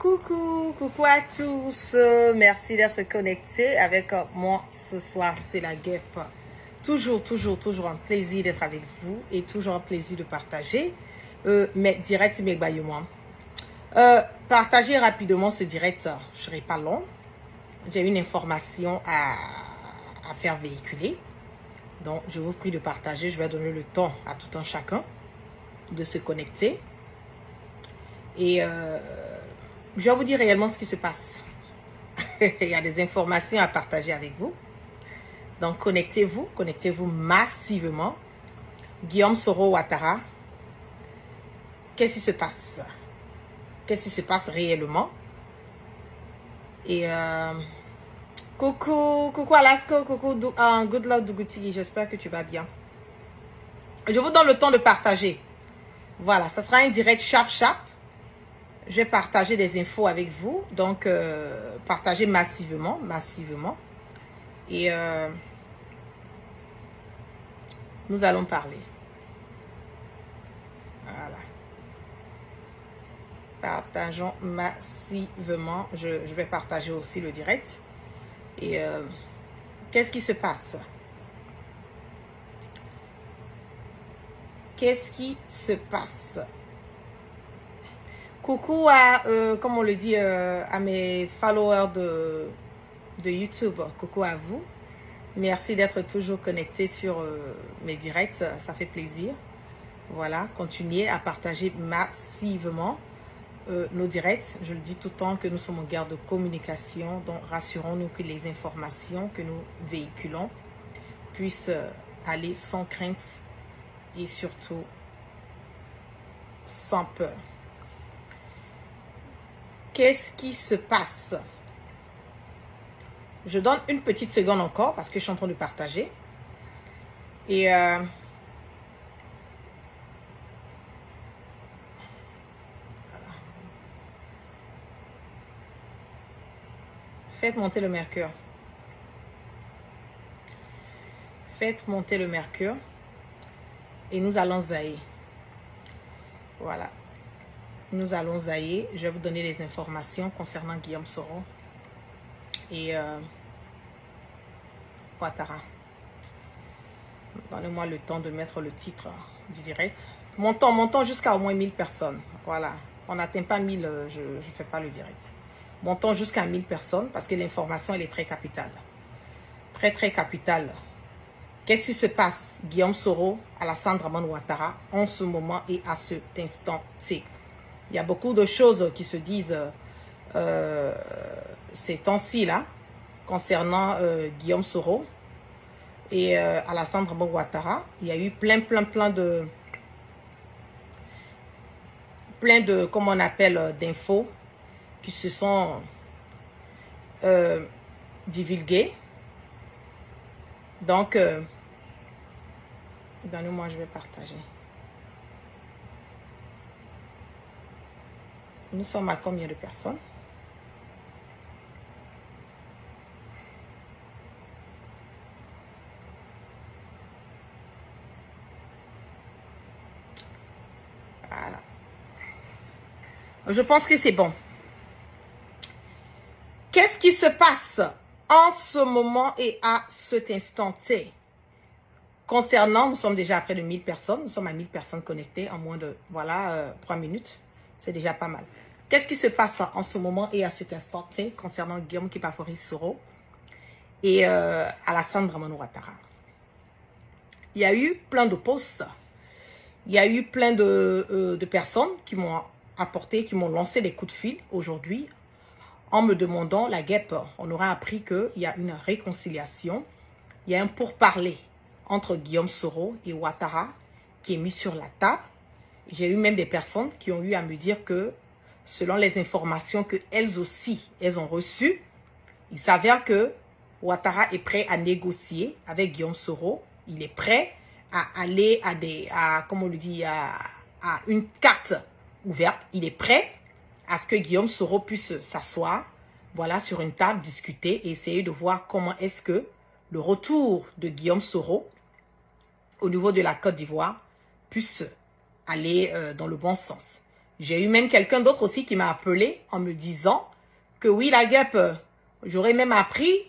Coucou à tous. Merci d'être connectés avec moi ce soir. C'est la guêpe. Toujours un plaisir d'être avec vous et toujours un plaisir de partager mes directs et mes baillements. Partagez rapidement ce direct. Je ne serai pas long. J'ai une information à faire véhiculer. Donc, je vous prie de partager. Je vais donner le temps à tout un chacun de se connecter. Et je vais vous dire réellement ce qui se passe. Il y a des informations à partager avec vous. Donc, connectez-vous massivement. Guillaume Soro Ouattara, qu'est-ce qui se passe? Qu'est-ce qui se passe réellement? Et coucou Alaska, coucou Good Luck Dougouti, j'espère que tu vas bien. Je vous donne le temps de partager. Voilà, ça sera un direct sharp. Je vais partager des infos avec vous. Donc, partagez massivement. Et nous allons parler. Voilà. Partageons massivement. Je vais partager aussi le direct. Et qu'est-ce qui se passe? Qu'est-ce qui se passe? Coucou à, comme on le dit, à mes followers de YouTube. Coucou à vous. Merci d'être toujours connectés sur mes directs. Ça fait plaisir. Voilà, continuez à partager massivement nos directs. Je le dis tout le temps que nous sommes en guerre de communication. Donc, rassurons-nous que les informations que nous véhiculons puissent aller sans crainte et surtout sans peur. Qu'est-ce qui se passe? Je donne une petite seconde encore parce que je suis en train de partager. Et voilà. Faites monter le mercure. Faites monter le mercure. Et nous allons zailler. Voilà. Nous allons zailler. Je vais vous donner les informations concernant Guillaume Soro et Ouattara. Donnez-moi le temps de mettre le titre du direct. Montons jusqu'à au moins 1000 personnes. Voilà. On n'atteint pas 1000, je ne fais pas le direct. Montons jusqu'à 1000 personnes parce que l'information, elle est très capitale. Très capitale. Qu'est-ce qui se passe? Guillaume Soro, Alassane Dramane Ouattara, en ce moment et à cet instant T. Il y a beaucoup de choses qui se disent ces temps-ci là concernant Guillaume Soro et Alassane Dramane Ouattara. Il y a eu plein de comment on appelle d'infos qui se sont divulguées. Donc, donnez-moi, je vais partager. Nous sommes à combien de personnes? Voilà. Je pense que c'est bon. Qu'est-ce qui se passe en ce moment et à cet instant T? Concernant, nous sommes déjà à près de 1000 personnes. Nous sommes à 1000 personnes connectées en moins de, voilà, 3 minutes. C'est déjà pas mal. Qu'est-ce qui se passe en ce moment et à cet instant T concernant Guillaume Kipafori Soro et Alassane Dramane Ouattara? Il y a eu plein de posts. Il y a eu plein de personnes qui m'ont apporté, qui m'ont lancé des coups de fil aujourd'hui en me demandant, la guêpe, on aura appris qu'il y a une réconciliation, il y a un pourparler entre Guillaume Soro et Ouattara qui est mis sur la table. J'ai eu même des personnes qui ont eu à me dire que selon les informations qu'elles aussi, elles ont reçues, il s'avère que Ouattara est prêt à négocier avec Guillaume Soro. Il est prêt à aller comme on le dit, à une carte ouverte. Il est prêt à ce que Guillaume Soro puisse s'asseoir, voilà, sur une table, discuter et essayer de voir comment est-ce que le retour de Guillaume Soro au niveau de la Côte d'Ivoire puisse aller dans le bon sens. J'ai eu même quelqu'un d'autre aussi qui m'a appelé en me disant que oui, la guêpe, j'aurais même appris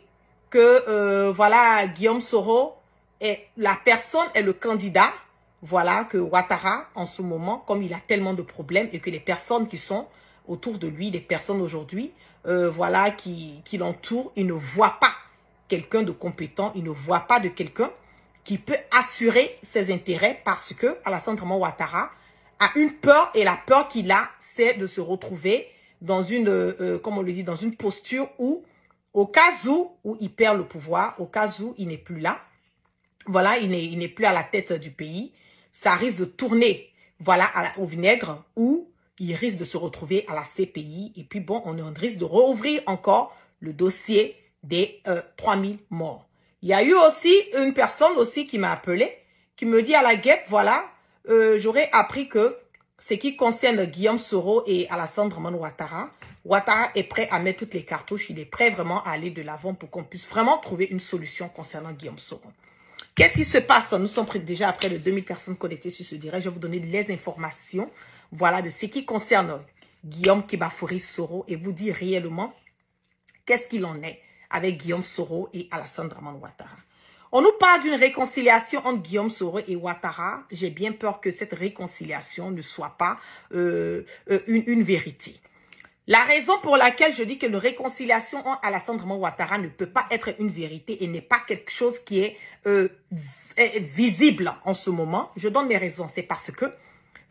que, voilà, Guillaume Soro est la personne, est le candidat, voilà, que Ouattara, en ce moment, comme il a tellement de problèmes et que les personnes qui sont autour de lui, les personnes aujourd'hui, voilà, qui l'entourent, ils ne voient pas quelqu'un de compétent, ils ne voient pas de quelqu'un qui peut assurer ses intérêts parce que Alassane Draman Ouattara a une peur et la peur qu'il a, c'est de se retrouver dans une, comme on le dit, dans une posture où, au cas où il perd le pouvoir, au cas où il n'est plus là, voilà, il n'est plus à la tête du pays, ça risque de tourner, voilà, au vinaigre où il risque de se retrouver à la CPI et puis bon, on risque de rouvrir encore le dossier des 3000 morts. Il y a eu aussi une personne aussi qui m'a appelé, qui me dit à la guêpe, voilà, j'aurais appris que ce qui concerne Guillaume Soro et Alassane Draman Ouattara, Ouattara est prêt à mettre toutes les cartouches, il est prêt vraiment à aller de l'avant pour qu'on puisse vraiment trouver une solution concernant Guillaume Soro. Qu'est-ce qui se passe? Nous sommes déjà à près de 2000 personnes connectées sur ce direct. Je vais vous donner les informations, voilà, de ce qui concerne Guillaume Kibafori Soro et vous dire réellement qu'est-ce qu'il en est avec Guillaume Soro et Alassane Draman Ouattara. On nous parle d'une réconciliation entre Guillaume Soro et Ouattara. J'ai bien peur que cette réconciliation ne soit pas une vérité. La raison pour laquelle je dis que une réconciliation entre Alassane Draman Ouattara ne peut pas être une vérité et n'est pas quelque chose qui est visible en ce moment, je donne mes raisons. C'est parce que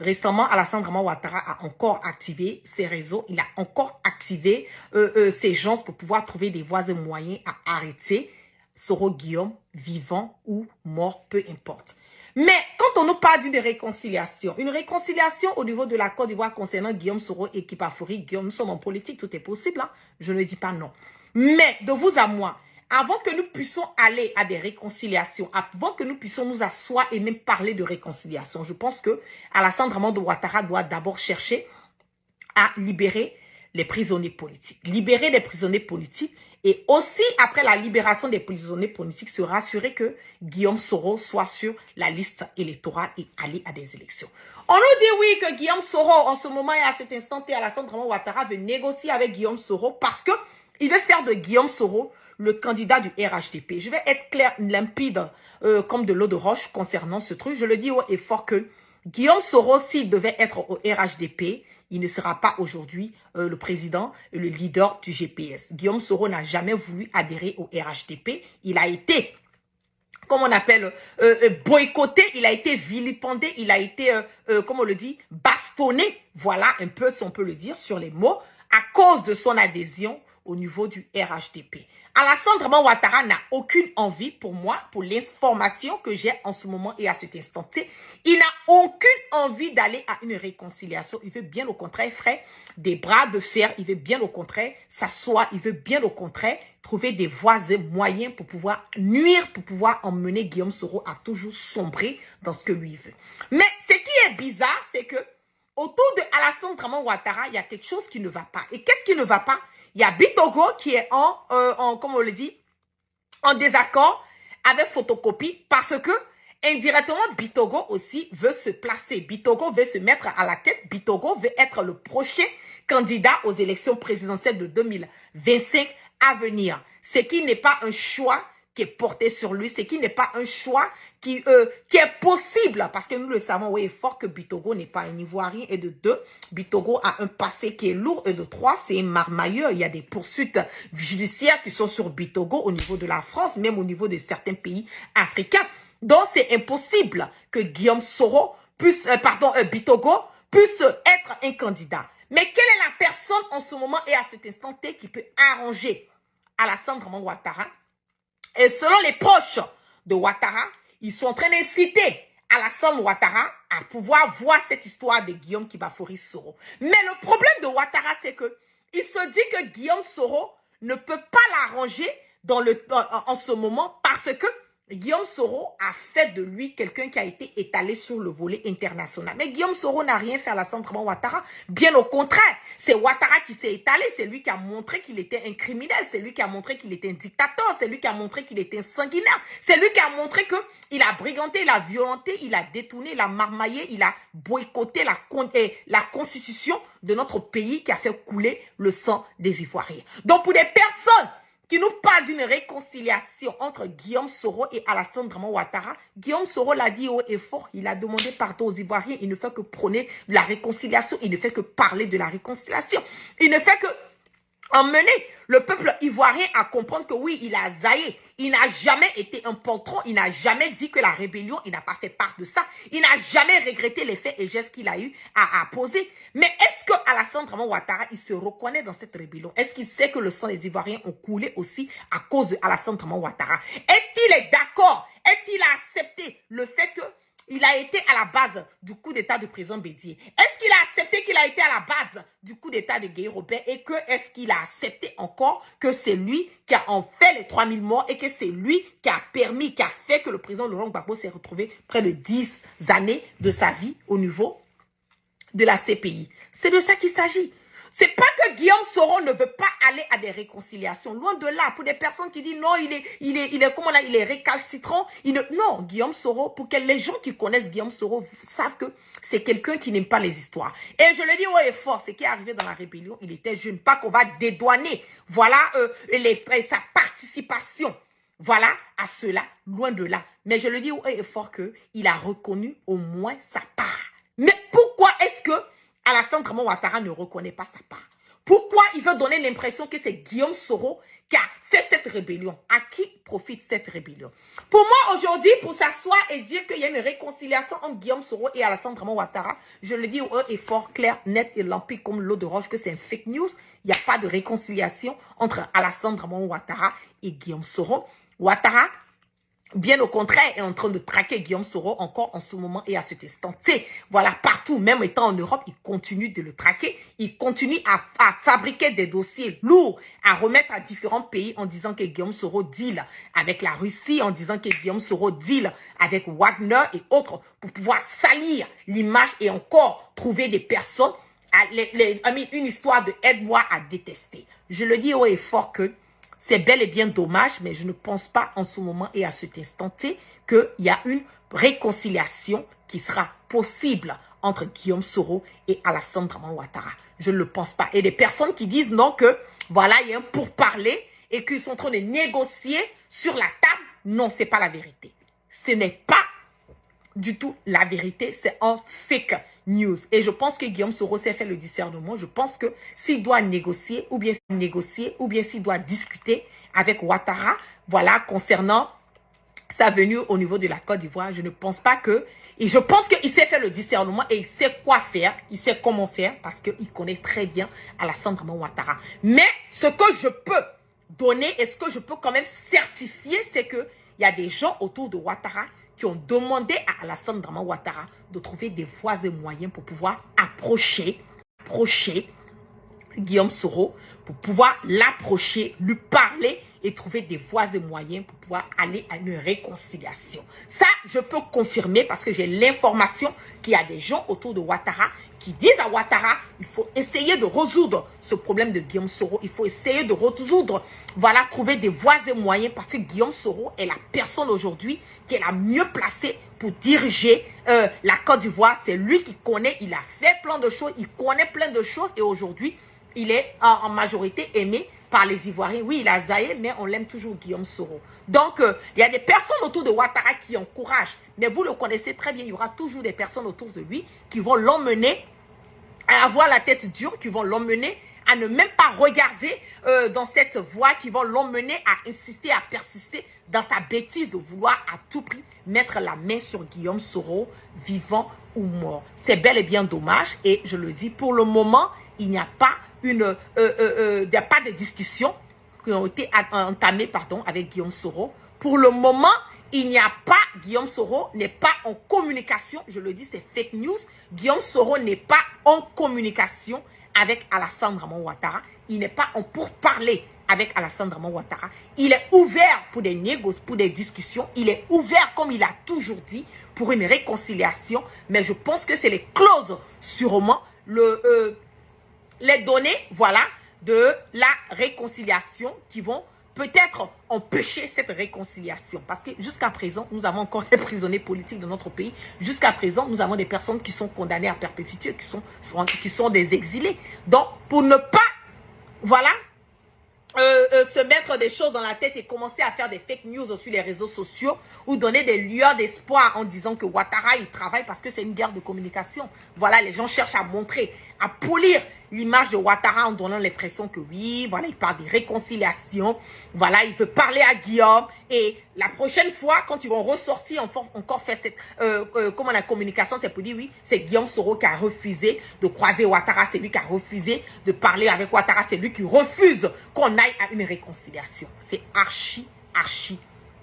récemment, Alassane Draman Ouattara a encore activé ses réseaux, il a encore activé ses gens pour pouvoir trouver des voies et moyens à arrêter Soro Guillaume, vivant ou mort, peu importe. Mais quand on nous parle d'une réconciliation, une réconciliation au niveau de la Côte d'Ivoire concernant Guillaume Soro et Kibafori, Guillaume, nous sommes en politique, tout est possible, hein? Je ne dis pas non. Mais de vous à moi, avant que nous puissions aller à des réconciliations, avant que nous puissions nous asseoir et même parler de réconciliation, je pense que Alassane Draman Ouattara doit d'abord chercher à libérer les prisonniers politiques. Libérer les prisonniers politiques et aussi, après la libération des prisonniers politiques, se rassurer que Guillaume Soro soit sur la liste électorale et aller à des élections. On nous dit oui que Guillaume Soro, en ce moment et à cet instant, Alassane Draman Ouattara veut négocier avec Guillaume Soro parce que il veut faire de Guillaume Soro le candidat du RHDP. Je vais être clair, limpide, comme de l'eau de roche concernant ce truc. Je le dis haut et fort que Guillaume Soro, s'il devait être au RHDP, il ne sera pas aujourd'hui le président et le leader du GPS. Guillaume Soro n'a jamais voulu adhérer au RHDP. Il a été, comme on appelle, boycotté, il a été vilipendé, il a été, comme on le dit, bastonné, voilà un peu, si on peut le dire, sur les mots, à cause de son adhésion au niveau du RHDP. Alassane Draman Ouattara n'a aucune envie, pour moi, pour l'information que j'ai en ce moment et à cet instant T, il n'a aucune envie d'aller à une réconciliation. Il veut bien au contraire, frère, des bras de fer. Il veut bien au contraire s'asseoir. Il veut bien au contraire trouver des voies et moyens pour pouvoir nuire, pour pouvoir emmener Guillaume Soro à toujours sombrer dans ce que lui veut. Mais ce qui est bizarre, c'est que autour de Alassane Draman Ouattara, il y a quelque chose qui ne va pas. Et qu'est-ce qui ne va pas? Il y a Bitogo qui est comme on le dit, en désaccord avec Photocopie parce que indirectement, Bitogo aussi veut se placer. Bitogo veut se mettre à la tête. Bitogo veut être le prochain candidat aux élections présidentielles de 2025 à venir. Ce qui n'est pas un choix qui est porté sur lui, ce qui n'est pas un choix qui est possible, parce que nous le savons, oui, fort que Bitogo n'est pas un Ivoirien, et de deux, Bitogo a un passé qui est lourd, et de trois, c'est un marmailleur. Il y a des poursuites judiciaires qui sont sur Bitogo au niveau de la France, même au niveau de certains pays africains. Donc, c'est impossible que Guillaume Soro puisse, Bitogo puisse être un candidat. Mais quelle est la personne en ce moment et à cet instant T qui peut arranger Alassane Draman Ouattara? Et selon les proches de Ouattara, ils sont en train d'inciter Alassane Ouattara à pouvoir voir cette histoire de Guillaume Kibafori Soro. Mais le problème de Ouattara, c'est que il se dit que Guillaume Soro ne peut pas l'arranger en ce moment parce que Guillaume Soro a fait de lui quelqu'un qui a été étalé sur le volet international. Mais Guillaume Soro n'a rien fait à Alassane Dramane Ouattara. Bien au contraire, c'est Ouattara qui s'est étalé. C'est lui qui a montré qu'il était un criminel. C'est lui qui a montré qu'il était un dictateur. C'est lui qui a montré qu'il était un sanguinaire. C'est lui qui a montré qu'il a briganté, il a violenté, il a détourné, il a marmaillé, il a boycotté la constitution de notre pays qui a fait couler le sang des Ivoiriens. Donc pour des personnes qui nous parle d'une réconciliation entre Guillaume Soro et Alassane Dramane Ouattara. Guillaume Soro l'a dit haut et fort, il a demandé pardon aux Ivoiriens, il ne fait que prôner la réconciliation, il ne fait que parler de la réconciliation. Il ne fait que emmener le peuple ivoirien à comprendre que oui, il a zaillé. Il n'a jamais été un poltron, il n'a jamais dit que la rébellion, il n'a pas fait part de ça. Il n'a jamais regretté les faits et gestes qu'il a eu à poser. Mais est-ce que Alassane Dramane Ouattara, il se reconnaît dans cette rébellion? Est-ce qu'il sait que le sang des Ivoiriens ont coulé aussi à cause de Alassane Dramane Ouattara? Est-ce qu'il est d'accord? Est-ce qu'il a accepté le fait que il a été à la base du coup d'état du président Bédié? Est-ce qu'il a accepté qu'il a été à la base du coup d'état de Guy Robert? Et que est-ce qu'il a accepté encore que c'est lui qui a en fait les 3000 morts et que c'est lui qui a permis, qui a fait que le président Laurent Gbagbo s'est retrouvé près de 10 années de sa vie au niveau de la CPI? C'est de ça qu'il s'agit. C'est pas que Guillaume Soro ne veut pas aller à des réconciliations. Loin de là, pour des personnes qui disent non, il est récalcitrant. Non, Guillaume Soro, pour que les gens qui connaissent Guillaume Soro savent que c'est quelqu'un qui n'aime pas les histoires. Et je le dis haut et fort, ce qui est arrivé dans la rébellion, il était jeune. Pas qu'on va dédouaner, voilà, sa participation. Voilà, à cela, loin de là. Mais je le dis haut et fort qu'il a reconnu au moins sa part. Mais pourquoi est-ce que Alassane Dramane Ouattara ne reconnaît pas sa part? Pourquoi il veut donner l'impression que c'est Guillaume Soro qui a fait cette rébellion? À qui profite cette rébellion? Pour moi, aujourd'hui, pour s'asseoir et dire qu'il y a une réconciliation entre Guillaume Soro et Alassane Dramane Ouattara, je le dis haut et fort, clair, net et limpide comme l'eau de roche, que c'est un fake news. Il n'y a pas de réconciliation entre Alassane Dramane Ouattara et Guillaume Soro. Ouattara, bien au contraire, est en train de traquer Guillaume Soro encore en ce moment et à cet instant. Voilà, partout, même étant en Europe, il continue de le traquer. Il continue à fabriquer des dossiers lourds, à remettre à différents pays en disant que Guillaume Soro deal avec la Russie, en disant que Guillaume Soro deal avec Wagner et autres pour pouvoir salir l'image et encore trouver des personnes, une histoire de aide-moi à détester. Je le dis haut et fort que c'est bel et bien dommage, mais je ne pense pas en ce moment et à cet instant T qu'il y a une réconciliation qui sera possible entre Guillaume Soro et Alassane Dramane Ouattara. Je ne le pense pas. Et des personnes qui disent non que, voilà, il y a un pourparler et qu'ils sont en train de négocier sur la table. Non, ce n'est pas la vérité. Ce n'est pas du tout la vérité, c'est un fake news. Et je pense que Guillaume Soro s'est fait le discernement. Je pense que s'il doit négocier ou bien s'il doit discuter avec Ouattara, voilà, concernant sa venue au niveau de la Côte d'Ivoire, je ne pense pas que... Et je pense qu'il s'est fait le discernement et il sait quoi faire, il sait comment faire parce qu'il connaît très bien Alassane Dramane Ouattara. Mais ce que je peux donner et ce que je peux quand même certifier, c'est qu'il y a des gens autour de Ouattara qui ont demandé à Alassane Dramane Ouattara de trouver des voies et moyens pour pouvoir approcher Guillaume Soro, pour pouvoir l'approcher, lui parler et trouver des voies et moyens pour pouvoir aller à une réconciliation. Ça, je peux confirmer parce que j'ai l'information qu'il y a des gens autour de Ouattara qui disent à Ouattara, il faut essayer de résoudre ce problème de Guillaume Soro. Il faut essayer de résoudre, voilà, trouver des voies et moyens parce que Guillaume Soro est la personne aujourd'hui qui est la mieux placée pour diriger la Côte d'Ivoire. C'est lui qui connaît, il a fait plein de choses, il connaît plein de choses et aujourd'hui, il est en majorité aimé par les Ivoiriens. Oui, il a zaillé, mais on l'aime toujours, Guillaume Soro. Donc, il y a des personnes autour de Ouattara qui encouragent, mais vous le connaissez très bien, il y aura toujours des personnes autour de lui qui vont l'emmener à avoir la tête dure, qui vont l'emmener à ne même pas regarder dans cette voie, qui vont l'emmener à insister, à persister dans sa bêtise de vouloir à tout prix mettre la main sur Guillaume Soro, vivant ou mort. C'est bel et bien dommage et je le dis, pour le moment, il n'y a pas de discussions qui ont été entamées avec Guillaume Soro. Pour le moment, il n'y a pas, Guillaume Soro n'est pas en communication, je le dis, c'est fake news. Guillaume Soro n'est pas en communication avec Alassane Dramane Ouattara. Il n'est pas en pourparlers avec Alassane Draman Ouattara. Il est ouvert pour des négociations, pour des discussions. Il est ouvert, comme il a toujours dit, pour une réconciliation. Mais je pense que c'est les clauses, sûrement, les données, voilà, de la réconciliation qui vont peut-être empêcher cette réconciliation. Parce que jusqu'à présent, nous avons encore des prisonniers politiques de notre pays. Jusqu'à présent, nous avons des personnes qui sont condamnées à perpétuité, qui sont des exilés. Donc, pour ne pas, voilà, se mettre des choses dans la tête et commencer à faire des fake news sur les réseaux sociaux ou donner des lueurs d'espoir en disant que Ouattara, il travaille parce que c'est une guerre de communication. Voilà, les gens cherchent à montrer, à polir l'image de Ouattara en donnant l'impression que oui, voilà, il parle de réconciliation. Voilà, il veut parler à Guillaume. Et la prochaine fois, quand ils vont ressortir, encore faire cette, comment la communication, c'est pour dire oui, c'est Guillaume Soro qui a refusé de croiser Ouattara, c'est lui qui a refusé de parler avec Ouattara, c'est lui qui refuse qu'on aille à une réconciliation. C'est archi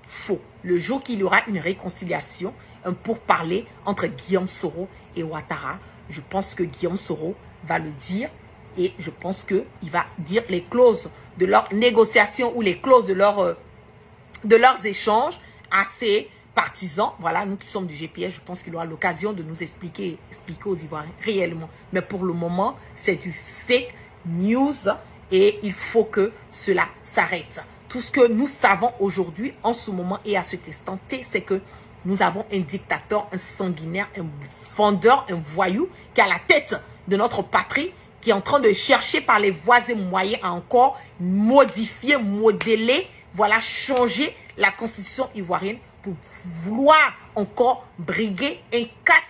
faux. Le jour qu'il y aura une réconciliation, un pourparler entre Guillaume Soro et Ouattara, je pense que Guillaume Soro va le dire et je pense qu'il va dire les clauses de leur négociation ou les clauses de leurs échanges à ses partisans. Voilà, nous qui sommes du GPS, je pense qu'il aura l'occasion de nous expliquer aux Ivoiriens réellement. Mais pour le moment, c'est du fake news et il faut que cela s'arrête. Tout ce que nous savons aujourd'hui, en ce moment et à cet instant T, c'est que nous avons un dictateur, un sanguinaire, un vendeur, un voyou qui est à la tête de notre patrie, qui est en train de chercher par les voies et moyens à encore modifier, modeler, voilà, changer la constitution ivoirienne pour vouloir encore briguer un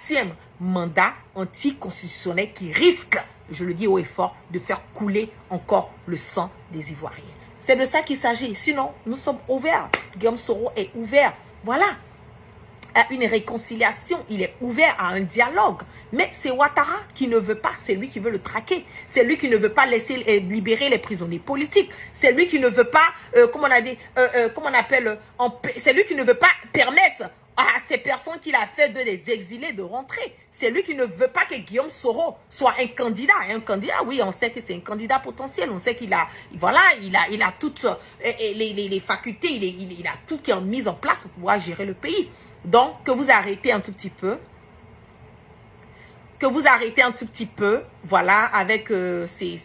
4e mandat anticonstitutionnel qui risque, je le dis haut et fort, de faire couler encore le sang des Ivoiriens. C'est de ça qu'il s'agit. Sinon, nous sommes ouverts. Guillaume Soro est ouvert. Voilà. À une réconciliation, il est ouvert à un dialogue. Mais c'est Ouattara qui ne veut pas, c'est lui qui veut le traquer. C'est lui qui ne veut pas laisser libérer les prisonniers politiques. C'est lui qui ne veut pas, comment on a dit, comment on appelle, c'est lui qui ne veut pas permettre à ces personnes qu'il a fait de les exiler de rentrer. C'est lui qui ne veut pas que Guillaume Soro soit un candidat. Et un candidat, oui, on sait que c'est un candidat potentiel. On sait qu'il a, voilà, il a toutes les facultés, il a tout qui est mis en place pour pouvoir gérer le pays. Donc, que vous arrêtez un tout petit peu. Voilà, avec ces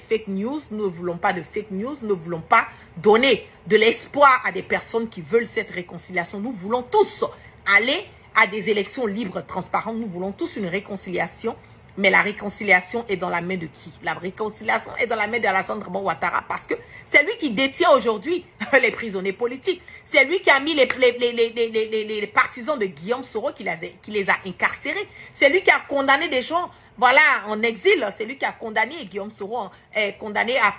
fake news. Nous ne voulons pas de fake news. Nous ne voulons pas donner de l'espoir à des personnes qui veulent cette réconciliation. Nous voulons tous aller à des élections libres, transparentes. Nous voulons tous une réconciliation. Mais la réconciliation est dans la main de qui? La réconciliation est dans la main d'Alassane Draman Ouattara parce que c'est lui qui détient aujourd'hui les prisonniers politiques. C'est lui qui a mis les partisans de Guillaume Soro, qui les a incarcérés. C'est lui qui a condamné des gens, voilà, en exil. C'est lui qui a condamné Guillaume Soro, condamné à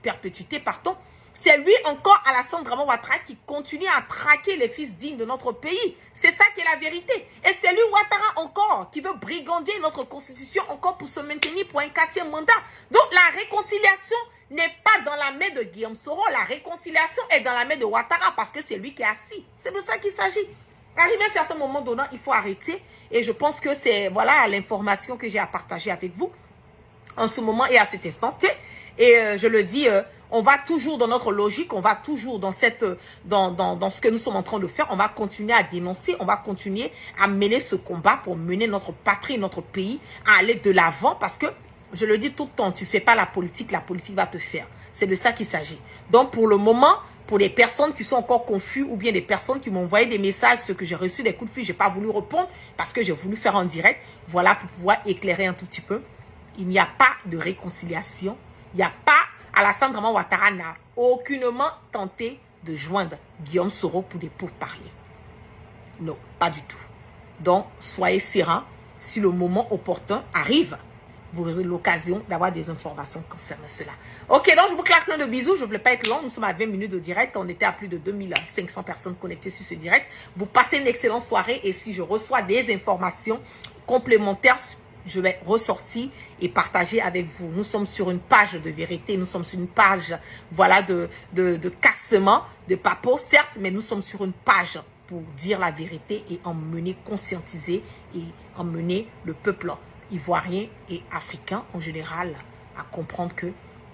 perpétuité, pardon. C'est lui encore, Alassane Draman Ouattara, qui continue à traquer les fils dignes de notre pays. C'est ça qui est la vérité. Et c'est lui, Ouattara, encore, qui veut brigander notre constitution encore pour se maintenir pour un 4e mandat. Donc, la réconciliation n'est pas dans la main de Guillaume Soro. La réconciliation est dans la main de Ouattara parce que c'est lui qui est assis. C'est de ça qu'il s'agit. Arrivé à un certain moment donnant, il faut arrêter. Et je pense que c'est, voilà, l'information que j'ai à partager avec vous en ce moment et à cet instant. Et je le dis, on va toujours dans notre logique, on va toujours dans dans ce que nous sommes en train de faire. On va continuer à dénoncer, on va continuer à mener ce combat pour mener notre patrie, notre pays à aller de l'avant. Parce que, je le dis tout le temps, tu ne fais pas la politique va te faire. C'est de ça qu'il s'agit. Donc pour le moment, pour les personnes qui sont encore confuses ou bien des personnes qui m'ont envoyé des messages, ce que j'ai reçu des coups de fil, je n'ai pas voulu répondre parce que j'ai voulu faire en direct. Voilà, pour pouvoir éclairer un tout petit peu. Il n'y a pas de réconciliation. Il n'y a pas, Alassane Draman Ouattara n'a aucunement tenté de joindre Guillaume Soro pour des pourparlers. Non, pas du tout. Donc, soyez sereins. Si le moment opportun arrive, vous aurez l'occasion d'avoir des informations concernant cela. Ok, donc je vous claque plein de bisous. Je ne voulais pas être long. Nous sommes à 20 minutes de direct. On était à plus de 2500 personnes connectées sur ce direct. Vous passez une excellente soirée. Et si je reçois des informations complémentaires, je vais ressortir et partager avec vous. Nous sommes sur une page de vérité. Nous sommes sur une page, voilà, de cassement, de papo, certes, mais nous sommes sur une page pour dire la vérité et emmener, conscientiser et emmener le peuple ivoirien et africain en général à comprendre que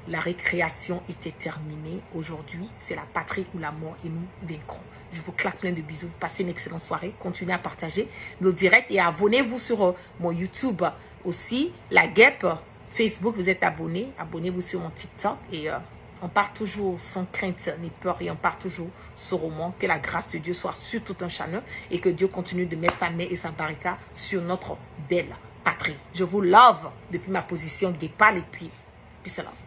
La récréation était terminée. Aujourd'hui, c'est la patrie ou la mort et nous vaincrons. Je vous claque plein de bisous. Passez une excellente soirée. Continuez à partager nos directs et abonnez-vous sur mon YouTube aussi. La Guêpe, Facebook, vous êtes abonnés. Abonnez-vous sur mon TikTok et on part toujours sans crainte ni peur et on part toujours sereinement. Que la grâce de Dieu soit sur tout un chacun et que Dieu continue de mettre sa main et sa barricade sur notre belle patrie. Je vous love depuis ma position guépale et puis peace out.